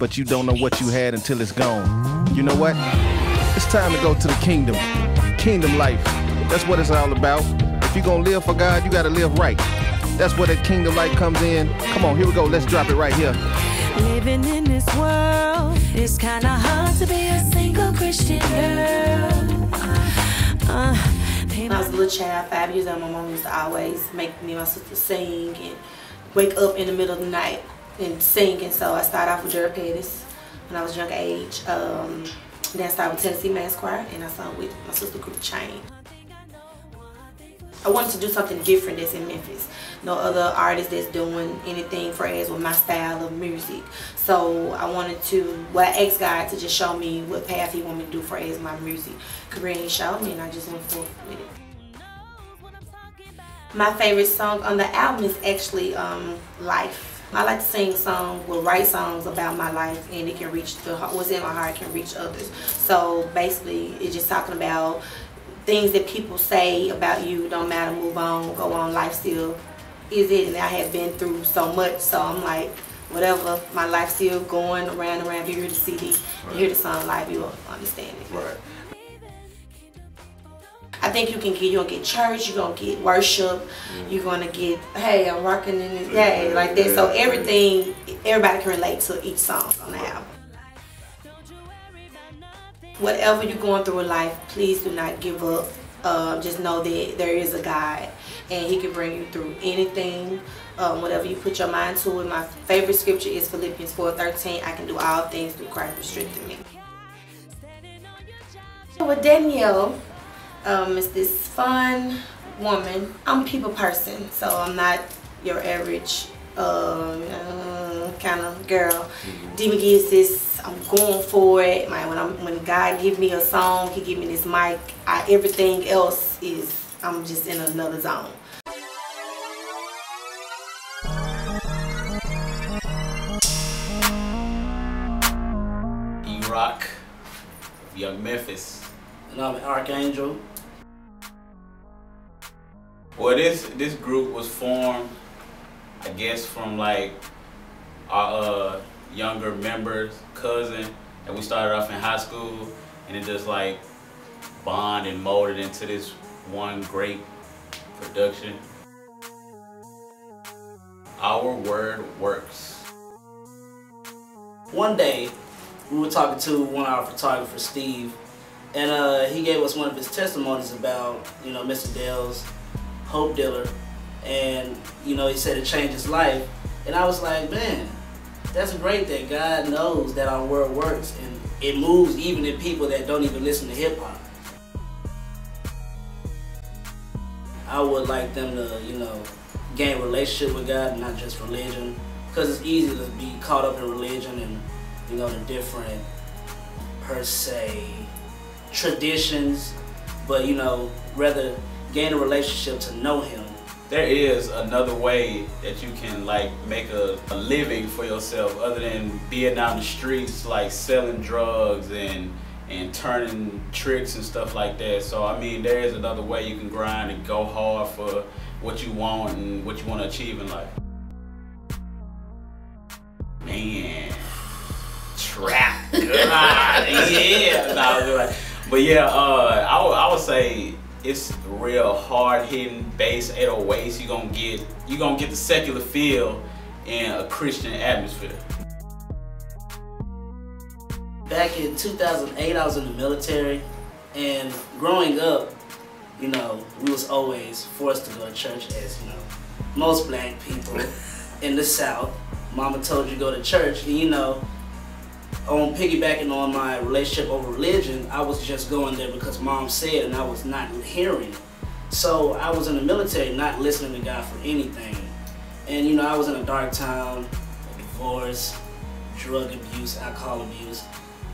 but you don't know what you had until it's gone. You know what? It's time to go to the kingdom. Kingdom life. That's what it's all about. If you're gonna live for God, you gotta live right. That's where that kingdom life comes in. Come on, here we go. Let's drop it right here. Living in this world, it's kinda hard to be a single Christian girl. When I was a little child, 5 years old, my mom used to always make me and my sister sing and wake up in the middle of the night and sing. And so I started off with Jerry Pettis when I was a young age. Then I started with Tennessee Mass Choir, and I sung with my sister group Chain. I wanted to do something different that's in Memphis. No other artist that's doing anything for as with my style of music. So I wanted to, I asked God to just show me what path He wanted me to do for as my music career, and He showed me, and I just went forth with it. My favorite song on the album is actually Life. I like to sing songs, write songs about my life, and it can reach what's in my heart can reach others. So basically, it's just talking about things that people say about you. Don't matter, move on, go on. Life still is it, and I have been through so much. So I'm like, whatever, my life's still going around and around. If you hear the CD, you hear the song Life, you'll understand it. Right. I think you're gonna get church, you're gonna get worship, you're gonna get, hey, I'm rocking in this day, like that. So everything, everybody can relate to each song on the album. Whatever you're going through in life, please do not give up. Just know that there is a God, and He can bring you through anything, whatever you put your mind to. And my favorite scripture is Philippians 4:13. I can do all things through Christ who strengthens me. With Danielle, is this fun woman. I'm a people person, so I'm not your average kind of girl. D.Mcghee is this, I'm going for it. When God give me a song, He give me this mic, everything else is, I'm just in another zone. Rock, Young Memphis. And I'm an Archangel. Well, this group was formed, I guess, from like our younger members, cousin, and we started off in high school, and it just like bonded and molded into this one great production. Our word works. One day, we were talking to one of our photographers, Steve, and he gave us one of his testimonies about, you know, Mr. Dell's Hope Dealer, and, you know, he said it changed his life, and I was like, man, that's great that God knows that our word works, and it moves even in people that don't even listen to hip-hop. I would like them to, you know, gain a relationship with God, not just religion, because it's easy to be caught up in religion and, you know, the different, per se, traditions, but, you know, rather gain a relationship to know Him. There is another way that you can like make a living for yourself other than being out in the streets, like selling drugs and turning tricks and stuff like that. So I mean, there is another way you can grind and go hard for what you want and what you want to achieve in life. Man, trap, God, yeah. No, but yeah, I would say it's real hard hitting bass 808s. You gonna get the secular feel in a Christian atmosphere. Back in 2008, I was in the military, and growing up, you know, we was always forced to go to church, as you know, most black people in the South. Mama told you to go to church, and you know, on piggybacking on my relationship over religion, I was just going there because Mom said, and I was not hearing. So I was in the military, not listening to God for anything. And you know, I was in a dark town, divorce, drug abuse, alcohol abuse,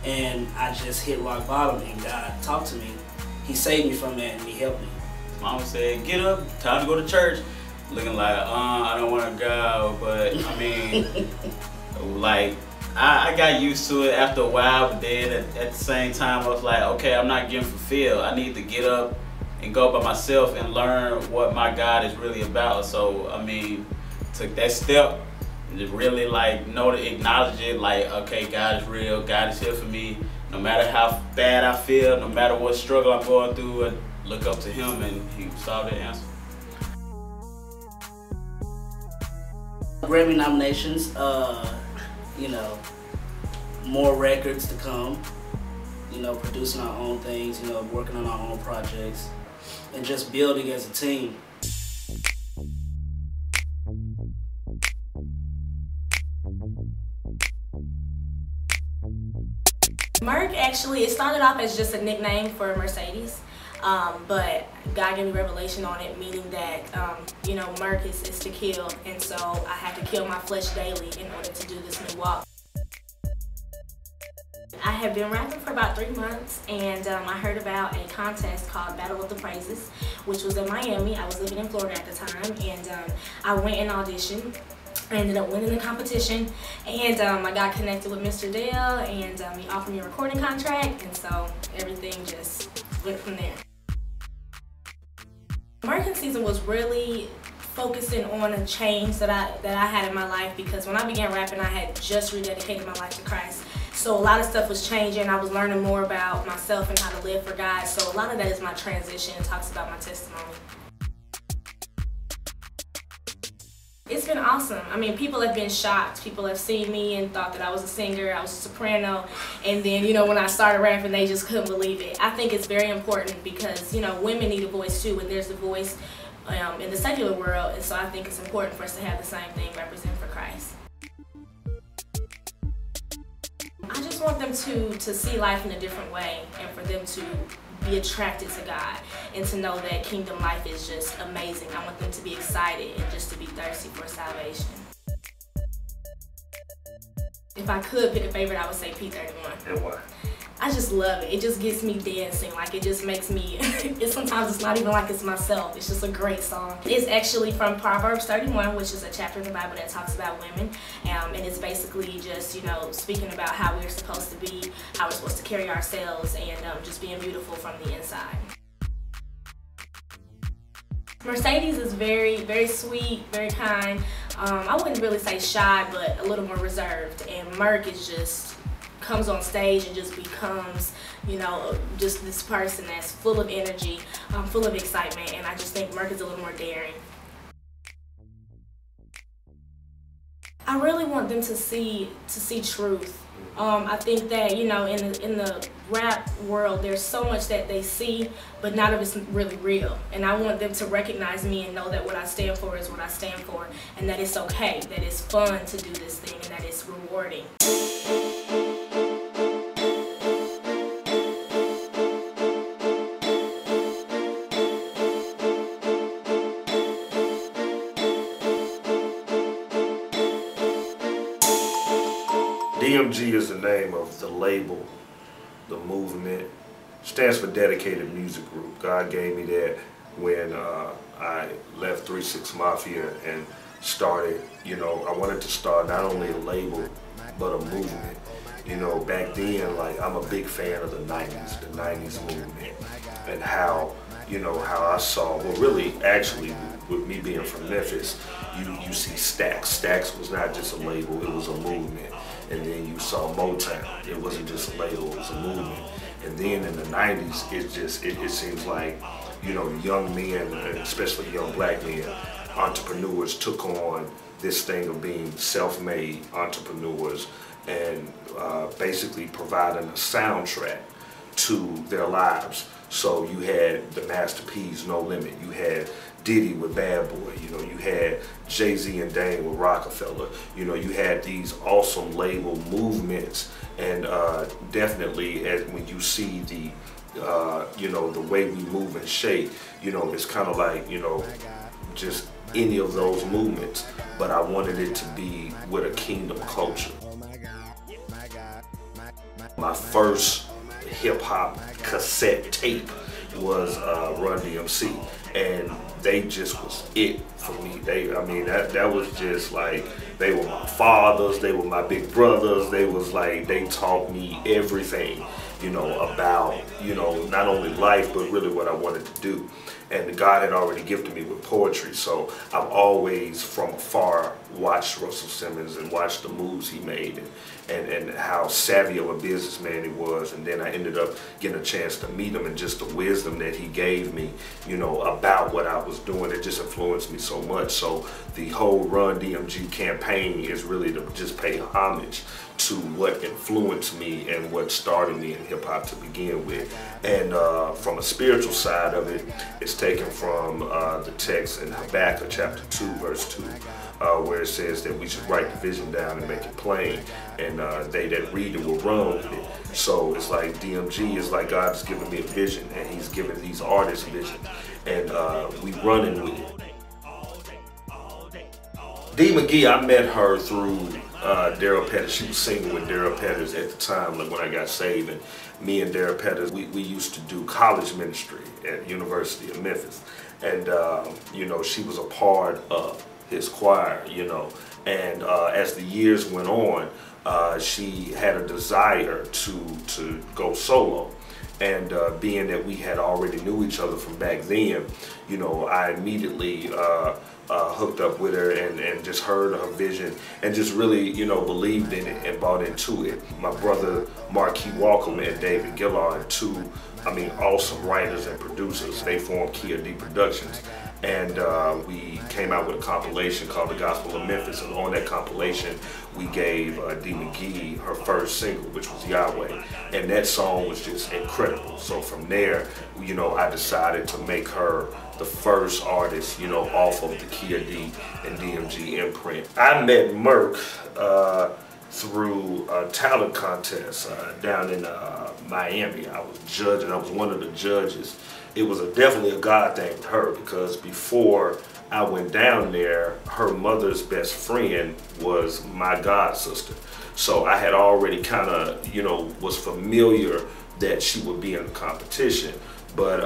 and I just hit rock bottom, and God talked to me. He saved me from that, and He helped me. Mama said, get up, time to go to church. Looking like, I don't want to go, but I mean, like, I got used to it after a while, but then at the same time, I was like, okay, I'm not getting fulfilled. I need to get up and go by myself and learn what my God is really about. So, I mean, took that step, to really like know to acknowledge it, like, okay, God is real, God is here for me. No matter how bad I feel, no matter what struggle I'm going through, I look up to Him and He solved the answer. Grammy nominations, you know, more records to come, you know, producing our own things, you know, working on our own projects, and just building as a team. Murk, actually, it started off as just a nickname for Mercedes, but God gave me revelation on it, meaning that, you know, Murk is to kill, and so I had to kill my flesh daily in order to do this new walk. I have been rapping for about 3 months, and I heard about a contest called Battle of the Praises, which was in Miami. I was living in Florida at the time, and I went and auditioned. I ended up winning the competition, and I got connected with Mr. Dale, and he offered me a recording contract, and so everything just went from there. American season was really focusing on a change that I had in my life, because when I began rapping, I had just rededicated my life to Christ. So a lot of stuff was changing. I was learning more about myself and how to live for God. So a lot of that is my transition. It talks about my testimony. It's been awesome. I mean, people have been shocked. People have seen me and thought that I was a singer, I was a soprano, and then, you know, when I started rapping, they just couldn't believe it. I think it's very important because, you know, women need a voice too, and there's a voice in the secular world, and so I think it's important for us to have the same thing, represent for Christ. I just want them to see life in a different way, and for them to be attracted to God and to know that kingdom life is just amazing. I want them to be excited and just to be thirsty for salvation. If I could pick a favorite, I would say P31. And why? I just love it. It just gets me dancing. Like, it just makes me, sometimes it's not even like it's myself. It's just a great song. It's actually from Proverbs 31, which is a chapter in the Bible that talks about women. And it's basically just, you know, speaking about how we're supposed to be, how we're supposed to carry ourselves, and just being beautiful from the inside. Mercedes is very, very sweet, very kind. I wouldn't really say shy, but a little more reserved. And Murk is just comes on stage and just becomes, you know, just this person that's full of energy, full of excitement, and I just think Murk is a little more daring. I really want them to see truth. I think that, you know, in the rap world, there's so much that they see, but none of it's really real. And I want them to recognize me and know that what I stand for is what I stand for, and that it's okay, that it's fun to do this thing, and that it's rewarding. DMG is the name of the label, the movement. Stands for Dedicated Music Group. God gave me that when I left 3 6 Mafia and started, you know, I wanted to start not only a label, but a movement. You know, back then, like, I'm a big fan of the 90s movement, and how, you know, how I saw, well, really, actually, with me being from Memphis, you see Stax. Stax was not just a label, it was a movement. And then you saw Motown. It wasn't just a label, it was a movement. And then in the 90s, it seems like, you know, young men, especially young black men, entrepreneurs took on this thing of being self-made entrepreneurs and basically providing a soundtrack to their lives. So you had the Master P's No Limit, you had Diddy with Bad Boy, you know, you had Jay-Z and Dame with Rockefeller, you know, you had these awesome label movements, and definitely when you see the, you know, the way we move and shake, you know, it's kind of like, you know, just any of those movements, but I wanted it to be with a kingdom culture. My first hip-hop cassette tape was Run DMC, and they just was it for me. I mean, that was just like, They were my fathers, they were my big brothers. They was like, they taught me everything, you know, about, you know, not only life, but really what I wanted to do. And God had already gifted me with poetry, so I've always from afar watched Russell Simmons and watched the moves he made and how savvy of a businessman he was. And then I ended up getting a chance to meet him, and just the wisdom that he gave me, you know, about what I was doing, it just influenced me so much. So the whole Run DMG campaign is really to just pay homage to what influenced me and what started me in hip-hop to begin with. And from a spiritual side of it, it's taken from the text in Habakkuk chapter 2 verse 2, where it says that we should write the vision down and make it plain, and they that read it will run with it. So it's like DMG is like God's given me a vision, and he's given these artists vision, and we running with it. D.Mcghee, I met her through Daryl Pettis. She was singing with Daryl Pettis at the time, like when I got saved, and me and Daryl Pettis, we used to do college ministry at University of Memphis, and you know, she was a part of his choir, you know, and as the years went on, she had a desire to go solo. And being that we had already knew each other from back then, you know, I immediately hooked up with her and just heard her vision and just really, you know, believed in it and bought into it. My brother Murk and David Gillard, two, I mean, awesome writers and producers. They formed Kia D Productions. And we came out with a compilation called The Gospel of Memphis, and on that compilation we gave D.Mcghee her first single, which was Yahweh, and that song was just incredible. So from there, you know, I decided to make her the first artist, you know, off of the Kia D and DMG imprint. I met Murk through a talent contest down in Miami. I was judging, I was one of the judges. It was definitely a God thing with her, because before I went down there, her mother's best friend was my god sister. So I had already kind of, you know, was familiar that she would be in the competition. But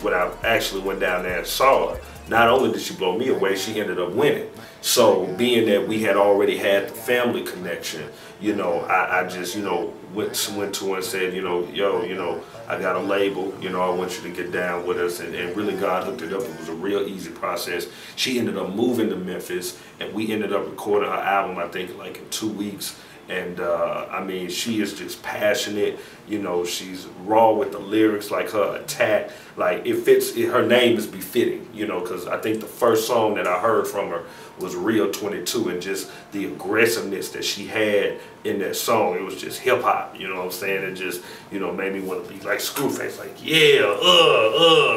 when I actually went down there and saw her, not only did she blow me away, she ended up winning. So being that we had already had the family connection, you know, I just, you know, went to her and said, you know, yo, you know, I got a label, you know, I want you to get down with us, and really God hooked it up. It was a real easy process. She ended up moving to Memphis, and we ended up recording her album, I think, like in 2 weeks. And I mean, she is just passionate, you know, she's raw with the lyrics, like her attack, like it fits, her name is befitting, you know, because I think the first song that I heard from her was Real 22, and just the aggressiveness that she had in that song, it was just hip hop, you know what I'm saying? It just, you know, made me want to be like Screwface, like, yeah,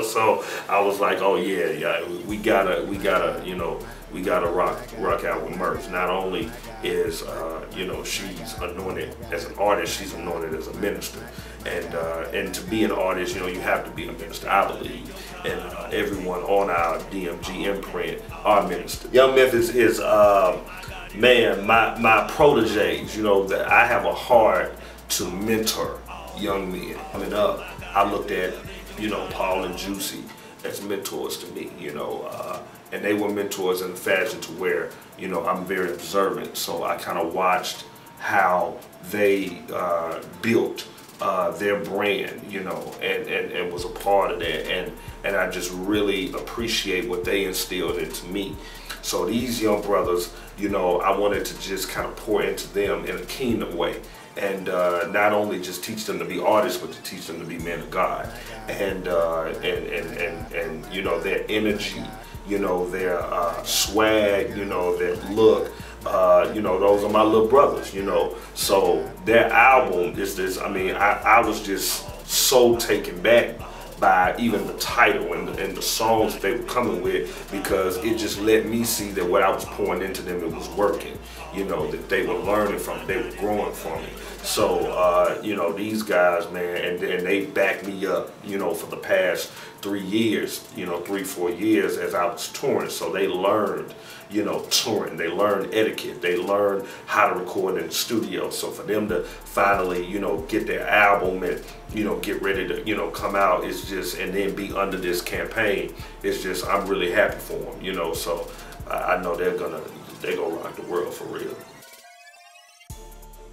so I was like, oh yeah, we gotta, you know, we gotta rock out with Murk. Not only is, you know, she's anointed as an artist, she's anointed as a minister. And to be an artist, you know, you have to be a minister, I believe. And everyone on our DMG imprint are ministers. Young Memphis is, man, my proteges, you know, that I have a heart to mentor young men. Coming up, I looked at, you know, Paul and Juicy as mentors to me, you know, and they were mentors in a fashion to where, you know, I'm very observant, so I kind of watched how they built their brand, you know, and was a part of that, and I just really appreciate what they instilled into me. So these young brothers, you know, I wanted to just kind of pour into them in a kingdom way, and not only just teach them to be artists, but to teach them to be men of God, and you know, their energy, you know, their swag, you know, their look, you know, those are my little brothers, you know. So their album is this, I mean, I was just so taken back by even the title and the songs that they were coming with, because it just let me see that what I was pouring into them, it was working, you know, that they were learning from it, they were growing from it. So, you know, these guys, man, and they backed me up, you know, for the past 3 years, you know, 3-4 years as I was touring. So they learned, you know, touring, they learned etiquette, they learned how to record in the studio. So for them to finally, you know, get their album and, you know, get ready to, you know, come out, it's just, and then be under this campaign, it's just, I'm really happy for them, you know. So I know they're gonna they gonna rock the world for real.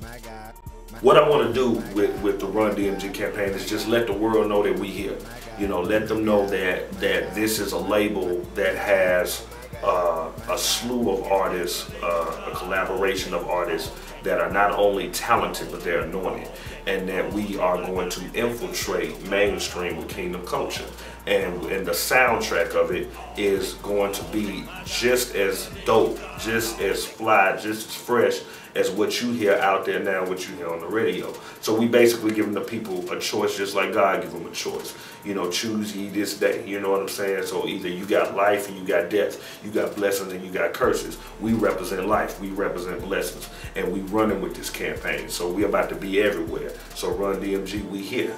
My God. What I want to do with the Run DMG campaign is just let the world know that we here. You know, let them know that this is a label that has a slew of artists, a collaboration of artists that are not only talented but they're anointed, and that we are going to infiltrate mainstream with Kingdom culture. And the soundtrack of it is going to be just as dope, just as fly, just as fresh as what you hear out there now, what you hear on the radio. So we basically giving the people a choice, just like God give them a choice. You know, choose ye this day, you know what I'm saying? So either you got life and you got death, you got blessings and you got curses. We represent life, we represent blessings, and we running with this campaign. So we about to be everywhere. So Run DMG, we here.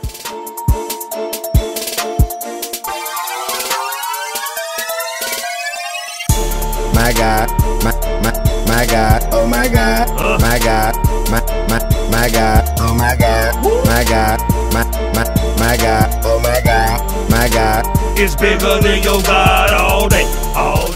My God, my God, oh my God, my God, my God, oh my God, my God, my God, oh my God, my God. It's bigger than your God all day, all day.